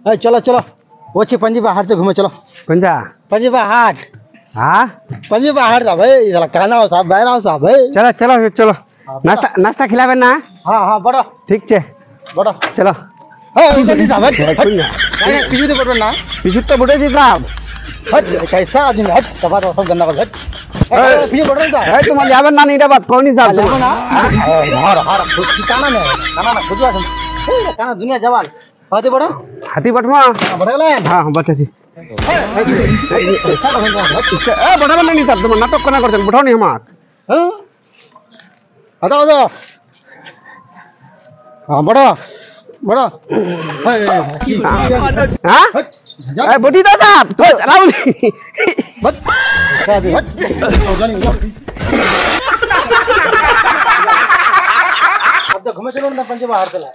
चलो चलो वो पंजीबा हाट से घूमे चलो। पंजीबा हाट। हाँ पंजीबा हाट था भाई साला कहना हो साहब बहना हो साहब भाई। चलो चलो चलो नाश्ता नाश्ता खिलावे ना। हाँ हाँ बड़ा ठीक है बड़ा चलो। नहीं साहब पीछू तो बड़ा ना पीछू तो बुढ़े जी साहब कैसा आदमी हट सफा तो सब गंदा हट पीछे बढ़ रहा है तुम्हारे यावन ना नहीं बात कौन नहीं साहब ना हार हार ठिकाना में खाना ना खुदवा खाना दुनिया जवान हाथी बड़ा हाथी बटवा बढ़ेला हाँ बच्चा जी बढ़ा नहीं साहब तुम नाटक करना करते बैठाओ नहीं हमार आता आता हाँ बड़ा बड़ा हाँ बोटी दा साहब तो राहुल बस अब तो घूमे चलो ना पंजे बाहर चला